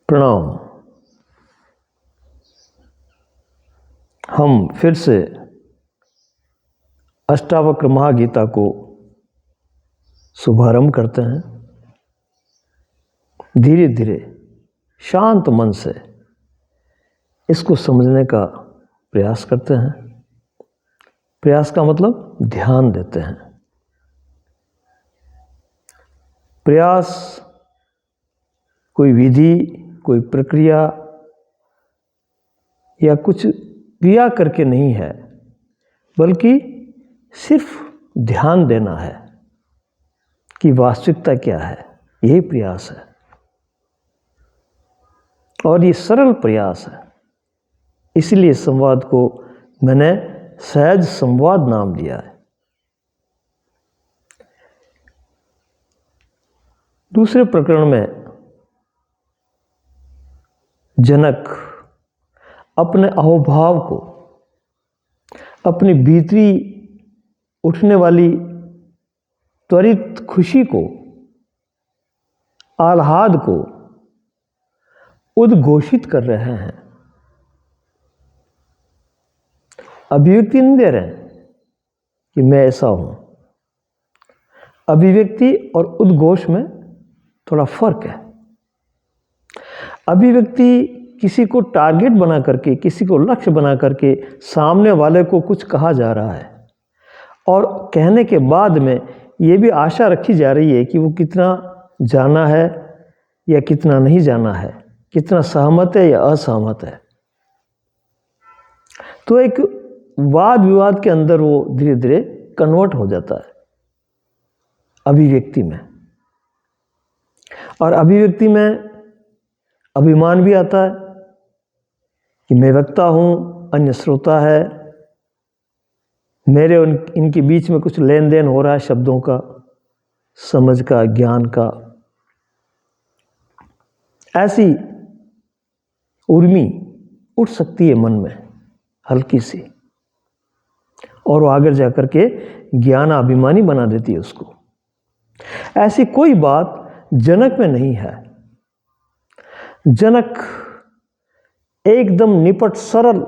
प्रणाम। हम फिर से अष्टावक्र महागीता को शुभारंभ करते हैं। धीरे धीरे शांत मन से इसको समझने का प्रयास करते हैं। प्रयास का मतलब ध्यान देते हैं। प्रयास कोई विधि, कोई प्रक्रिया या कुछ क्रिया करके नहीं है, बल्कि सिर्फ ध्यान देना है कि वास्तविकता क्या है। यही प्रयास है और ये सरल प्रयास है। इसलिए संवाद को मैंने सहज संवाद नाम दिया है। दूसरे प्रकरण में जनक अपने अहोभाव को, अपनी भीतरी उठने वाली त्वरित खुशी को, आह्लाद को उद्घोषित कर रहे हैं। अभिव्यक्ति नहीं दे रहे हैं कि मैं ऐसा हूं। अभिव्यक्ति और उद्घोष में थोड़ा फर्क है। अभिव्यक्ति किसी को टारगेट बना करके, किसी को लक्ष्य बना करके सामने वाले को कुछ कहा जा रहा है और कहने के बाद में ये भी आशा रखी जा रही है कि वो कितना जाना है या कितना नहीं जाना है, कितना सहमत है या असहमत है। तो एक वाद विवाद के अंदर वो धीरे धीरे कन्वर्ट हो जाता है अभिव्यक्ति में। और अभिव्यक्ति में अभिमान भी आता है कि मैं वक्ता हूँ, अन्य श्रोता है, मेरे इनके बीच में कुछ लेन देन हो रहा है, शब्दों का, समझ का, ज्ञान का। ऐसी उर्मी उठ सकती है मन में हल्की सी, और वो आगे जाकर के ज्ञान अभिमानी बना देती है उसको। ऐसी कोई बात जनक में नहीं है। जनक एकदम निपट, सरल,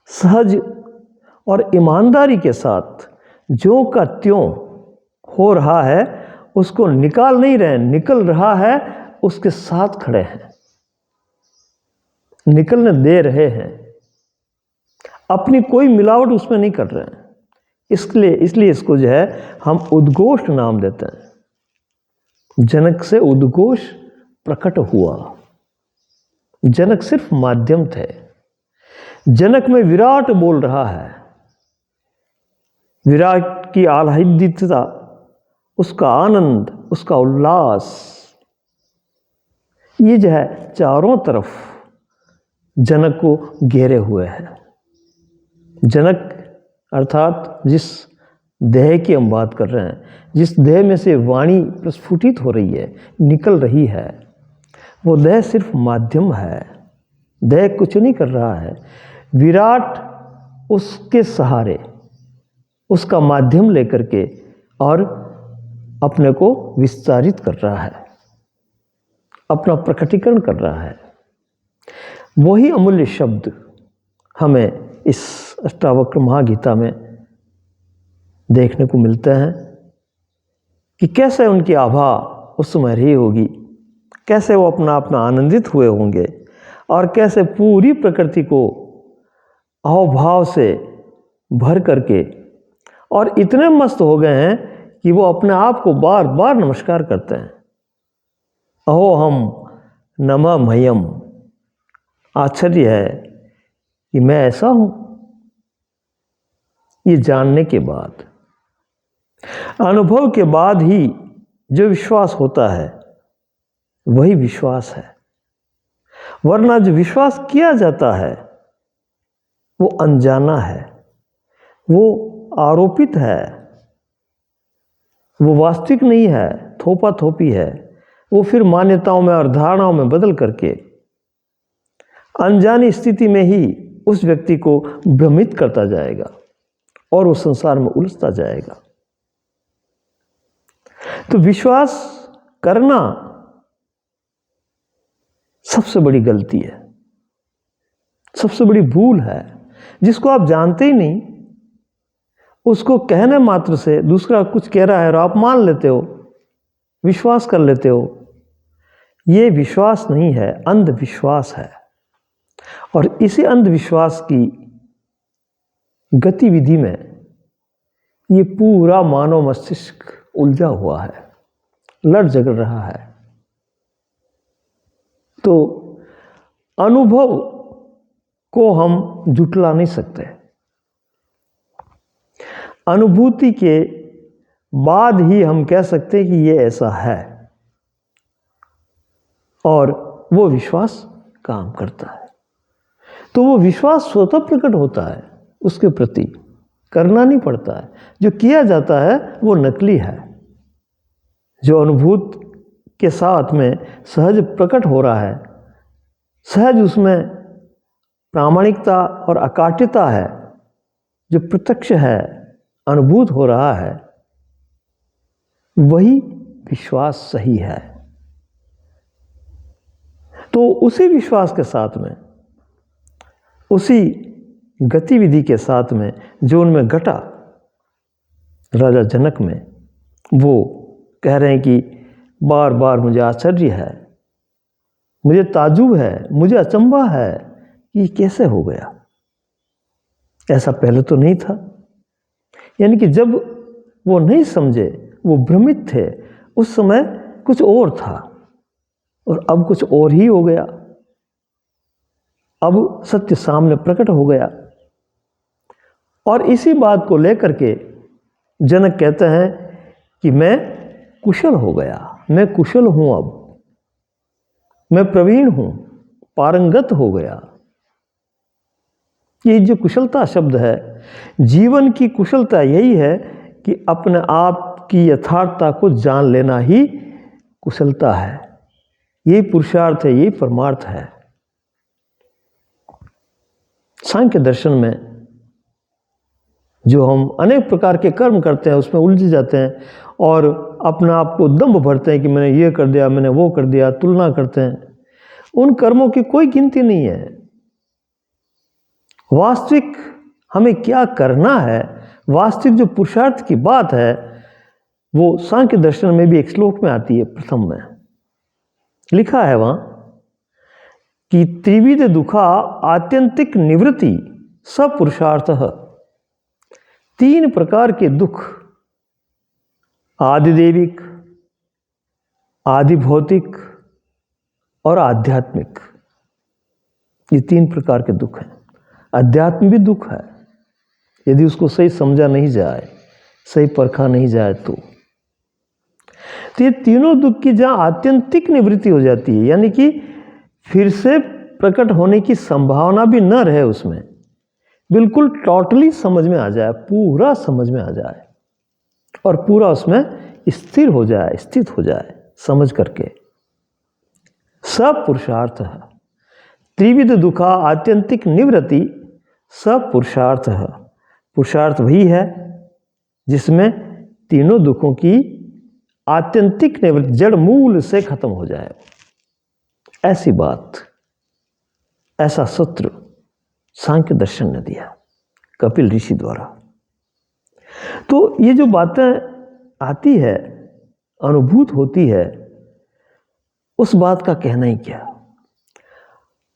सहज और ईमानदारी के साथ ज्यों का त्यों हो रहा है उसको निकाल नहीं रहे, निकल रहा है, उसके साथ खड़े हैं, निकलने दे रहे हैं। अपनी कोई मिलावट उसमें नहीं कर रहे हैं। इसलिए इसको जो है हम उद्घोष नाम देते हैं। जनक से उद्घोष प्रकट हुआ। जनक सिर्फ माध्यम थे। जनक में विराट बोल रहा है। विराट की आह्लादितता, उसका आनंद, उसका उल्लास, ये जो है चारों तरफ जनक को घेरे हुए है। जनक अर्थात जिस देह की हम बात कर रहे हैं, जिस देह में से वाणी प्रस्फुटित हो रही है, निकल रही है, वो देह सिर्फ माध्यम है। देह कुछ नहीं कर रहा है। विराट उसके सहारे, उसका माध्यम लेकर के और अपने को विस्तारित कर रहा है, अपना प्रकटीकरण कर रहा है। वही अमूल्य शब्द हमें इस अष्टावक्र महागीता में देखने को मिलते हैं कि कैसे उनकी आभा उस समय रही होगी, कैसे वो अपना आनंदित हुए होंगे और कैसे पूरी प्रकृति को अहोभाव से भर करके और इतने मस्त हो गए हैं कि वो अपने आप को बार बार नमस्कार करते हैं। अहो हम नमः मह्यम। आश्चर्य है कि मैं ऐसा हूं। ये जानने के बाद, अनुभव के बाद ही जो विश्वास होता है वही विश्वास है। वरना जो विश्वास किया जाता है वो अनजाना है, वो आरोपित है, वो वास्तविक नहीं है, थोपा थोपी है। वो फिर मान्यताओं में और धारणाओं में बदल करके अनजानी स्थिति में ही उस व्यक्ति को भ्रमित करता जाएगा और वो संसार में उलझता जाएगा। तो विश्वास करना सबसे बड़ी गलती है, सबसे बड़ी भूल है। जिसको आप जानते ही नहीं, उसको कहने मात्र से दूसरा कुछ कह रहा है और आप मान लेते हो, विश्वास कर लेते हो। ये विश्वास नहीं है, अंधविश्वास है। और इसी अंधविश्वास की गतिविधि में ये पूरा मानव मस्तिष्क उलझा हुआ है, लड़ झगड़ रहा है। तो अनुभव को हम जुटला नहीं सकते। अनुभूति के बाद ही हम कह सकते हैं कि ये ऐसा है, और वो विश्वास काम करता है। तो वो विश्वास स्वतः प्रकट होता है, उसके प्रति करना नहीं पड़ता है। जो किया जाता है वो नकली है। जो अनुभूत के साथ में सहज प्रकट हो रहा है, सहज उसमें प्रामाणिकता और अकाट्यता है, जो प्रत्यक्ष है, अनुभूत हो रहा है, वही विश्वास सही है। तो उसी विश्वास के साथ में, उसी गतिविधि के साथ में जो उनमें घटा राजा जनक में, वो कह रहे हैं कि बार बार मुझे आश्चर्य है, मुझे ताजुब है, मुझे अचंभा है कि कैसे हो गया, ऐसा पहले तो नहीं था। यानी कि जब वो नहीं समझे, वो भ्रमित थे, उस समय कुछ और था और अब कुछ और ही हो गया। अब सत्य सामने प्रकट हो गया। और इसी बात को लेकर के जनक कहते हैं कि मैं कुशल हो गया, मैं कुशल हूं, अब मैं प्रवीण हूं, पारंगत हो गया। ये जो कुशलता शब्द है, जीवन की कुशलता यही है कि अपने आप की यथार्थता को जान लेना ही कुशलता है। यही पुरुषार्थ है, यही परमार्थ है। सांख्य दर्शन में जो हम अनेक प्रकार के कर्म करते हैं उसमें उलझ जाते हैं और अपने आप को दंभ भरते हैं कि मैंने ये कर दिया, मैंने वो कर दिया, तुलना करते हैं। उन कर्मों की कोई गिनती नहीं है। वास्तविक हमें क्या करना है, वास्तविक जो पुरुषार्थ की बात है, वो सांख्य दर्शन में भी एक श्लोक में आती है। प्रथम में लिखा है वहां कि त्रिविध दुखा आत्यंतिक निवृत्ति सपुरुषार्थः। 3 प्रकार के दुख, आदिदेविक, आदि भौतिक और आध्यात्मिक, ये 3 प्रकार के दुख हैं। अध्यात्म भी दुख है यदि उसको सही समझा नहीं जाए, सही परखा नहीं जाए तो ये तीनों दुख की जहां आत्यंतिक निवृत्ति हो जाती है, यानी कि फिर से प्रकट होने की संभावना भी न रहे उसमें, बिल्कुल टोटली समझ में आ जाए, पूरा समझ में आ जाए और पूरा उसमें स्थिर हो जाए, स्थित हो जाए समझ करके। सब पुरुषार्थ है। त्रिविध दुखा आत्यंतिक निवृत्ति सब पुरुषार्थ है। पुरुषार्थ वही है जिसमें तीनों दुखों की आत्यंतिक निवृत्ति जड़ मूल से खत्म हो जाए। ऐसी बात, ऐसा सूत्र सांख्य दर्शन ने दिया कपिल ऋषि द्वारा। तो ये जो बातें आती है, अनुभूत होती है, उस बात का कहना ही क्या।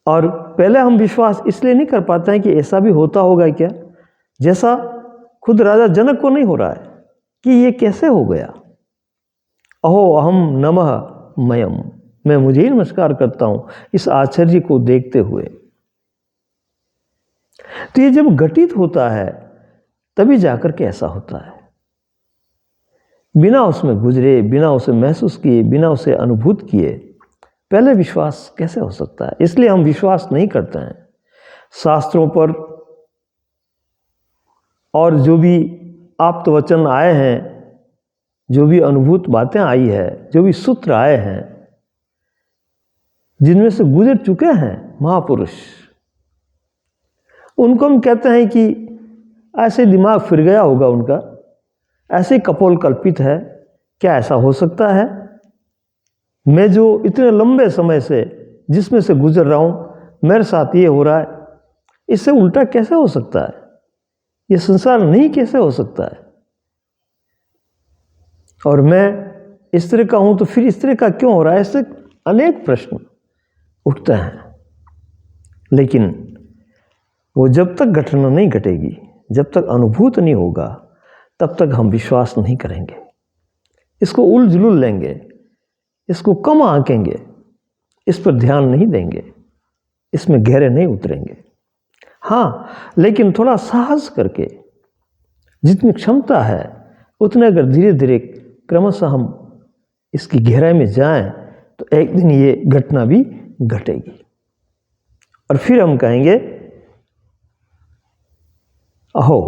और पहले हम विश्वास इसलिए नहीं कर पाते हैं कि ऐसा भी होता होगा क्या, जैसा खुद राजा जनक को नहीं हो रहा है कि ये कैसे हो गया। अहो अहम नमः मयम, मैं मुझे ही नमस्कार करता हूं इस आश्चर्य को देखते हुए। तो ये जब घटित होता है तभी जाकर के ऐसा होता है। बिना उसमें गुजरे, बिना उसे महसूस किए, बिना उसे अनुभूत किए पहले विश्वास कैसे हो सकता है। इसलिए हम विश्वास नहीं करते हैं शास्त्रों पर, और जो भी आप्त वचन आए हैं, जो भी अनुभूत बातें आई है, जो भी सूत्र आए हैं, जिनमें से गुजर चुके हैं महापुरुष, उनको हम कहते हैं कि ऐसे दिमाग फिर गया होगा उनका, ऐसे कपोल कल्पित है, क्या ऐसा हो सकता है। मैं जो इतने लंबे समय से जिसमें से गुजर रहा हूँ, मेरे साथ ये हो रहा है, इससे उल्टा कैसे हो सकता है? ये संसार नहीं कैसे हो सकता है? और मैं इस तरह का हूँ तो फिर इस तरह का क्यों हो रहा है? ऐसे अनेक प्रश्न उठते हैं। लेकिन वो जब तक घटना नहीं घटेगी, जब तक अनुभूत नहीं होगा, तब तक हम विश्वास नहीं करेंगे। इसको उलझुल लेंगे, इसको कम आंकेंगे, इस पर ध्यान नहीं देंगे, इसमें गहरे नहीं उतरेंगे। हाँ, लेकिन थोड़ा साहस करके, जितनी क्षमता है उतने अगर धीरे धीरे क्रमशः हम इसकी गहराई में जाएं, तो एक दिन ये घटना भी घटेगी और फिर हम कहेंगे, अहो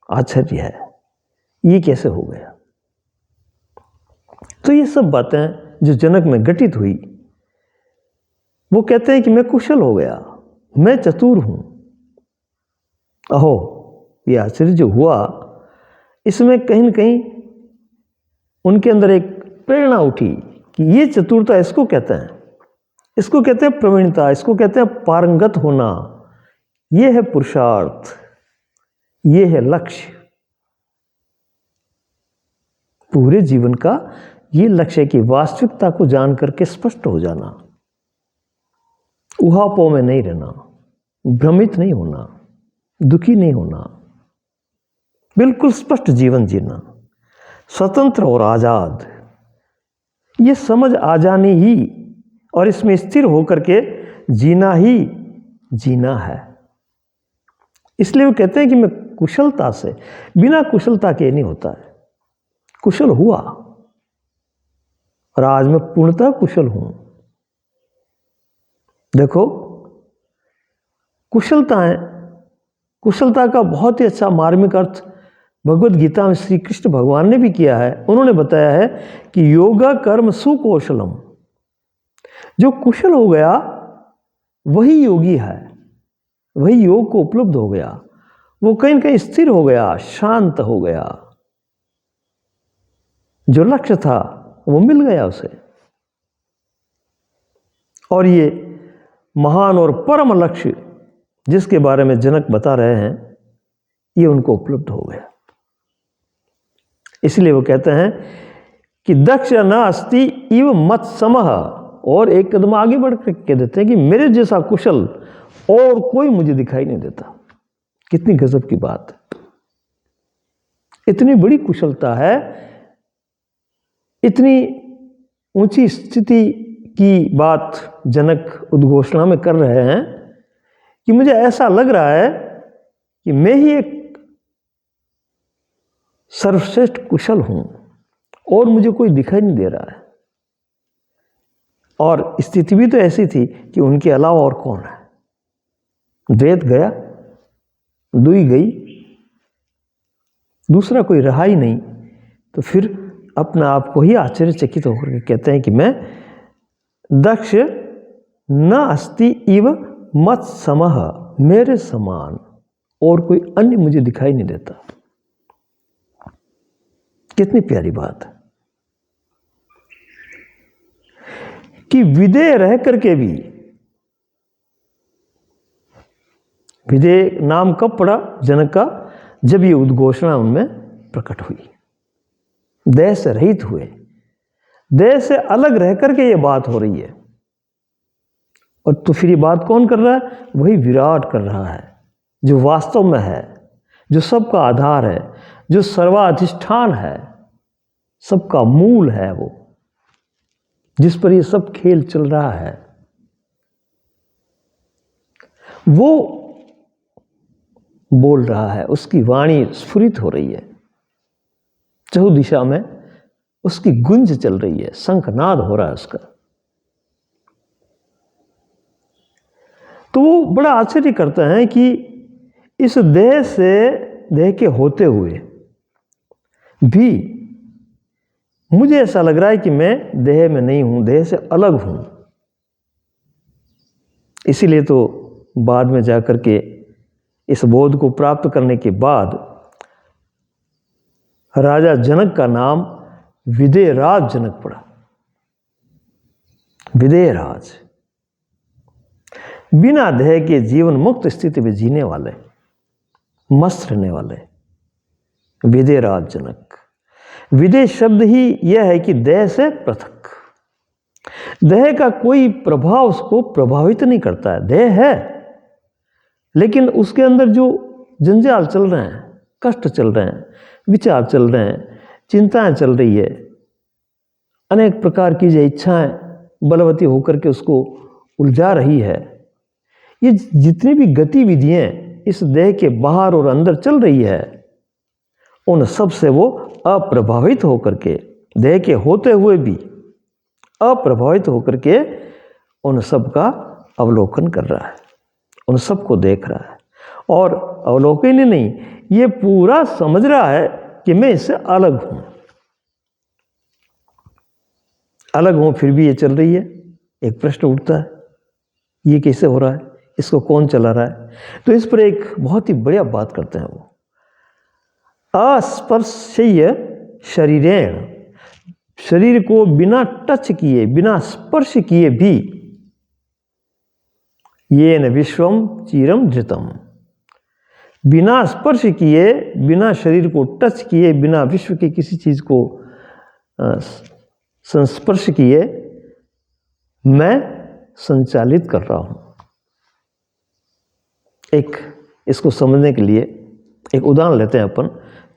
आश्चर्य है, ये कैसे हो गया? तो ये सब बातें जो जनक में घटित हुई, वो कहते हैं कि मैं कुशल हो गया, मैं चतुर हूं। अहो, ये आश्चर्य जो हुआ, इसमें कहीं न कहीं उनके अंदर एक प्रेरणा उठी कि ये चतुरता इसको कहते हैं, इसको कहते हैं प्रवीणता, इसको कहते हैं पारंगत होना। ये है पुरुषार्थ, ये है लक्ष्य। पूरे जीवन का ये लक्ष्य की वास्तविकता को जान करके स्पष्ट हो जाना, उहापों में नहीं रहना, भ्रमित नहीं होना, दुखी नहीं होना, बिल्कुल स्पष्ट जीवन जीना, स्वतंत्र और आजाद। ये समझ आ जानी ही और इसमें स्थिर होकर के जीना ही जीना है। इसलिए वो कहते हैं कि मैं कुशलता से, बिना कुशलता के नहीं होता है। कुशल हुआ और आज मैं पूर्णतः कुशल हूं। देखो, कुशलता का बहुत ही अच्छा मार्मिक अर्थ भगवद गीता में श्री कृष्ण भगवान ने भी किया है। उन्होंने बताया है कि योगा कर्म सुकौशलम। जो कुशल हो गया वही योगी है, वही योग को उपलब्ध हो गया, वो कहीं न कहीं स्थिर हो गया, शांत हो गया। जो लक्ष्य था वो मिल गया उसे, और ये महान और परम लक्ष्य जिसके बारे में जनक बता रहे हैं, ये उनको उपलब्ध हो गया। इसलिए वो कहते हैं कि दक्ष न अस्ति इव मत समह, और एक कदम आगे बढ़ कर कह देते हैं कि मेरे जैसा कुशल और कोई मुझे दिखाई नहीं देता। कितनी गजब की बात है! इतनी बड़ी कुशलता है, इतनी ऊंची स्थिति की बात जनक उद्घोषणा में कर रहे हैं कि मुझे ऐसा लग रहा है कि मैं ही एक सर्वश्रेष्ठ कुशल हूं और मुझे कोई दिखाई नहीं दे रहा है। और स्थिति भी तो ऐसी थी कि उनके अलावा और कौन है? द्वैत गया, दुई गई, दूसरा कोई रहा ही नहीं। तो फिर अपने आप को ही आश्चर्यचकित होकर के कहते हैं कि मैं दक्ष न अस्ति इव मत समह, मेरे समान और कोई अन्य मुझे दिखाई नहीं देता। कितनी प्यारी बात है कि विदेह रह करके भी, विदेह नाम कब पड़ा जनक का? जब ये उद्घोषणा उनमें प्रकट हुई। देह से रहित हुए, देह से अलग रह करके ये बात हो रही है। और तो फिर ये बात कौन कर रहा है? वही विराट कर रहा है, जो वास्तव में है, जो सबका आधार है, जो सर्वाधिष्ठान है, सबका मूल है, वो जिस पर ये सब खेल चल रहा है, वो बोल रहा है। उसकी वाणी स्फुरित हो रही है, चहुदिशा में उसकी गुंज चल रही है, शंखनाद हो रहा है उसका। तो वो बड़ा आश्चर्य करता है कि इस देह से, देह के होते हुए भी मुझे ऐसा लग रहा है कि मैं देह में नहीं हूं, देह से अलग हूं। इसीलिए तो बाद में जाकर के इस बोध को प्राप्त करने के बाद राजा जनक का नाम विदेहराज जनक पड़ा। विदेहराज, बिना देह के जीवन मुक्त स्थिति में जीने वाले, मस्त रहने वाले विदेराज जनक। विदेह शब्द ही यह है कि देह से पृथक। देह का कोई प्रभाव उसको प्रभावित नहीं करता है। देह है, लेकिन उसके अंदर जो जंजाल चल रहे हैं, कष्ट चल रहे हैं, विचार चल रहे हैं, चिंताएं चल रही है, अनेक प्रकार की जो इच्छाएं बलवती होकर के उसको उलझा रही है, ये जितनी भी गतिविधियां इस देह के बाहर और अंदर चल रही है, उन सब से वो अप्रभावित होकर के, देह के होते हुए भी अप्रभावित होकर के उन सब का अवलोकन कर रहा है, उन सब को देख रहा है। और अवलोकन ही नहीं, ये पूरा समझ रहा है कि मैं इससे अलग हूं, अलग हूं, फिर भी ये चल रही है। एक प्रश्न उठता है, ये कैसे हो रहा है, इसको कौन चला रहा है? तो इस पर एक बहुत ही बढ़िया बात करते हैं वो, अस्पर्शय शरीरेण, शरीर को बिना टच किए, बिना स्पर्श किए भी, येन विश्वम चिरम धृतम, बिना स्पर्श किए, बिना शरीर को टच किए, बिना विश्व के किसी चीज को संस्पर्श किए मैं संचालित कर रहा हूं। एक इसको समझने के लिए एक उदाहरण लेते हैं अपन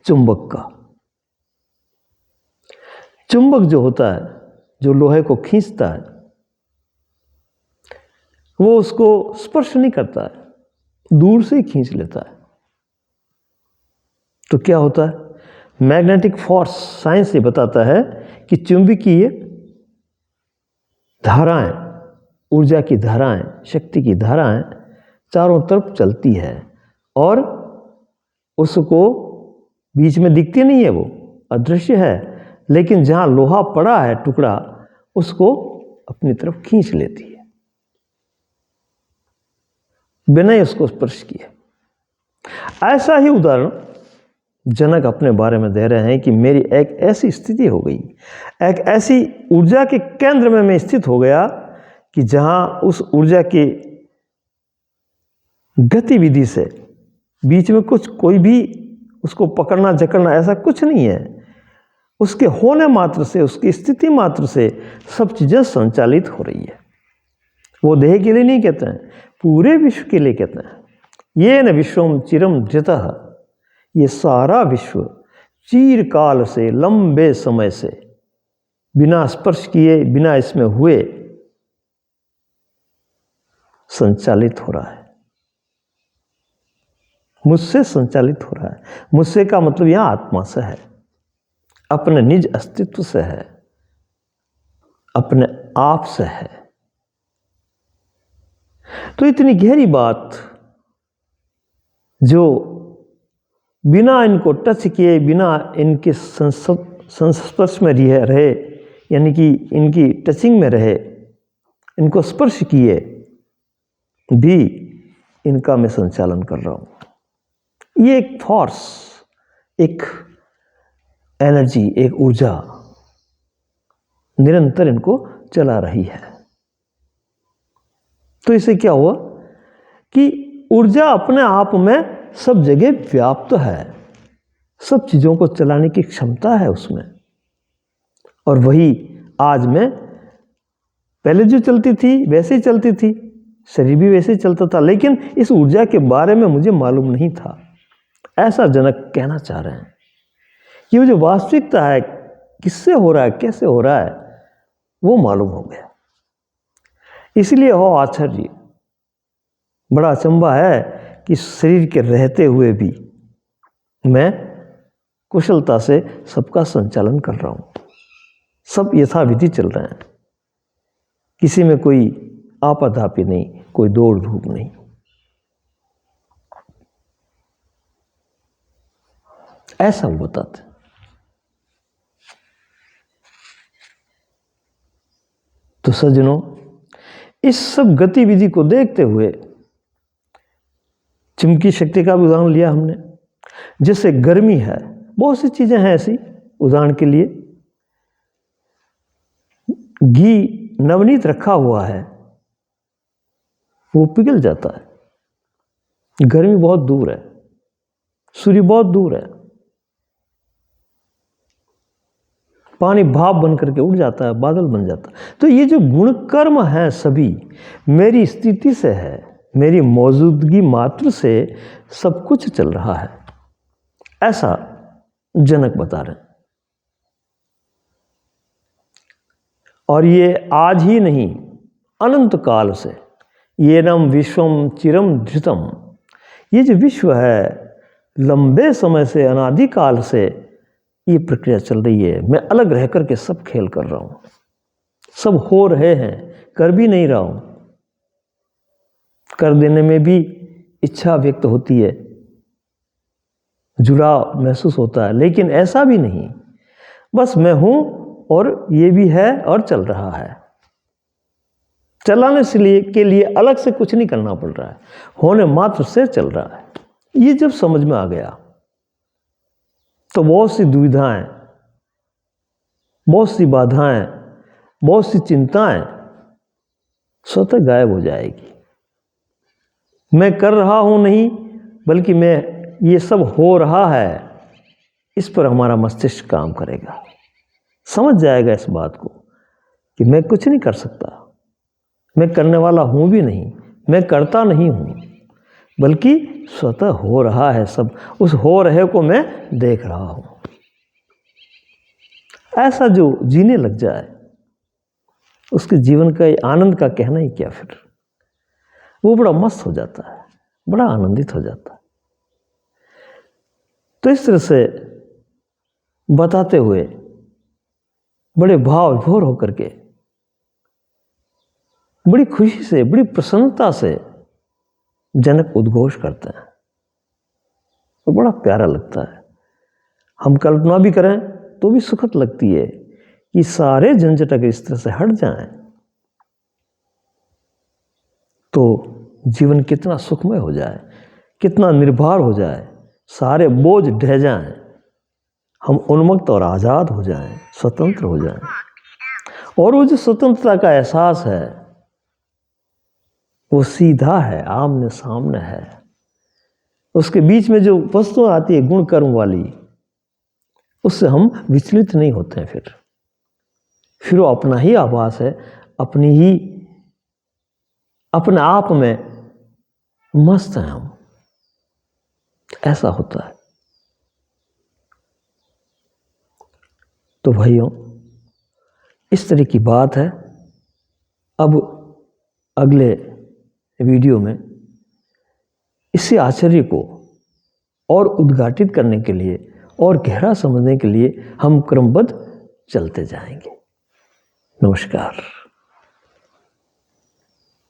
चुंबक का। चुंबक जो होता है, जो लोहे को खींचता है, वो उसको स्पर्श नहीं करता है, दूर से ही खींच लेता है। तो क्या होता है? मैग्नेटिक फोर्स, साइंस ये बताता है कि चुंबकीय धाराएं, ऊर्जा की धाराएं, शक्ति की धाराएं चारों तरफ चलती है और उसको बीच में दिखती नहीं है, वो अदृश्य है, लेकिन जहां लोहा पड़ा है टुकड़ा, उसको अपनी तरफ खींच लेती है बिना ही उसको स्पर्श किए। ऐसा ही उदाहरण जनक अपने बारे में दे रहे हैं कि मेरी एक ऐसी स्थिति हो गई, एक ऐसी ऊर्जा के केंद्र में मैं स्थित हो गया कि जहां उस ऊर्जा की गतिविधि से बीच में कुछ, कोई भी उसको पकड़ना जकड़ना ऐसा कुछ नहीं है। उसके होने मात्र से, उसकी स्थिति मात्र से सब चीजें संचालित हो रही है। वो देह के लिए नहीं कहते हैं, पूरे विश्व के लिए कहते हैं। ये न विश्वम चिरम धृतः, ये सारा विश्व चीरकाल से, लंबे समय से बिना स्पर्श किए, बिना इसमें हुए संचालित हो रहा है, मुझसे संचालित हो रहा है। मुझसे का मतलब यहां आत्मा से है, अपने निज अस्तित्व से है, अपने आप से है। तो इतनी गहरी बात जो बिना इनको टच किए, बिना इनके संस्पर्श में रहे, यानी कि इनकी टचिंग में रहे, इनको स्पर्श किए भी इनका मैं संचालन कर रहा हूं। ये एक फोर्स, एक एनर्जी, एक ऊर्जा निरंतर इनको चला रही है। तो इससे क्या हुआ कि ऊर्जा अपने आप में सब जगह व्याप्त है, सब चीजों को चलाने की क्षमता है उसमें। और वही आज में, पहले जो चलती थी वैसे ही चलती थी, शरीर भी वैसे ही चलता था, लेकिन इस ऊर्जा के बारे में मुझे मालूम नहीं था। ऐसा जनक कहना चाह रहे हैं कि वो जो वास्तविकता है, किससे हो रहा है, कैसे हो रहा है, वो मालूम हो गया। इसलिए हो आश्चर्य, बड़ा अचंभा है कि शरीर के रहते हुए भी मैं कुशलता से सबका संचालन कर रहा हूं। सब यथाविधि चल रहे हैं, किसी में कोई आपाधापी नहीं, कोई दौड़ धूप नहीं। ऐसा वो बताते। तो सज्जनों, इस सब गतिविधि को देखते हुए चुंबकीय शक्ति का भी उदाहरण लिया हमने। जैसे गर्मी है, बहुत सी चीजें हैं ऐसी। उदाहरण के लिए घी नवनीत रखा हुआ है, वो पिघल जाता है। गर्मी बहुत दूर है, सूर्य बहुत दूर है, पानी भाप बन करके उड़ जाता है, बादल बन जाता है। तो ये जो गुण कर्म है सभी मेरी स्थिति से है, मेरी मौजूदगी मात्र से सब कुछ चल रहा है, ऐसा जनक बता रहे हैं। और ये आज ही नहीं, अनंत काल से, ये नम विश्वम चिरम धृतम, ये जो विश्व है लंबे समय से, अनादिकाल से ये प्रक्रिया चल रही है। मैं अलग रह कर के सब खेल कर रहा हूँ, सब हो रहे हैं, कर भी नहीं रहा हूँ। कर देने में भी इच्छा व्यक्त होती है, जुड़ाव महसूस होता है, लेकिन ऐसा भी नहीं, बस मैं हूँ और ये भी है और चल रहा है। चलाने के लिए अलग से कुछ नहीं करना पड़ रहा है, होने मात्र से चल रहा है। ये जब समझ में आ गया तो बहुत सी दुविधाएं, बहुत सी बाधाएं, बहुत सी चिंताएं स्वतः गायब हो जाएगी। मैं कर रहा हूं नहीं, बल्कि मैं ये सब हो रहा है, इस पर हमारा मस्तिष्क काम करेगा, समझ जाएगा इस बात को कि मैं कुछ नहीं कर सकता, मैं करने वाला हूं भी नहीं, मैं करता नहीं हूं, बल्कि स्वतः हो रहा है सब। उस हो रहे को मैं देख रहा हूं। ऐसा जो जीने लग जाए उसके जीवन का आनंद का कहना ही क्या, फिर वो बड़ा मस्त हो जाता है, बड़ा आनंदित हो जाता है। तो इस तरह से बताते हुए बड़े भाव विभोर होकर के, बड़ी खुशी से, बड़ी प्रसन्नता से जनक उद्घोष करते हैं और बड़ा प्यारा लगता है। हम कल्पना भी करें तो भी सुखद लगती है कि सारे झंझट अगर इस तरह से हट जाएं तो जीवन कितना सुखमय हो जाए, कितना निर्भर हो जाए, सारे बोझ ढह जाएं, हम उन्मुक्त और आज़ाद हो जाएं, स्वतंत्र हो जाएं। और वो जो स्वतंत्रता का एहसास है वो सीधा है, आमने सामने है। उसके बीच में जो वस्तु आती है गुण कर्म वाली, उससे हम विचलित नहीं होते हैं। फिर वो अपना ही आभास है, अपनी ही, अपने आप में मस्त हैं हम, ऐसा होता है। तो भाइयों, इस तरह की बात है। अब अगले वीडियो में इसी आश्चर्य को और उद्घाटित करने के लिए और गहरा समझने के लिए हम क्रमबद्ध चलते जाएंगे। नमस्कार।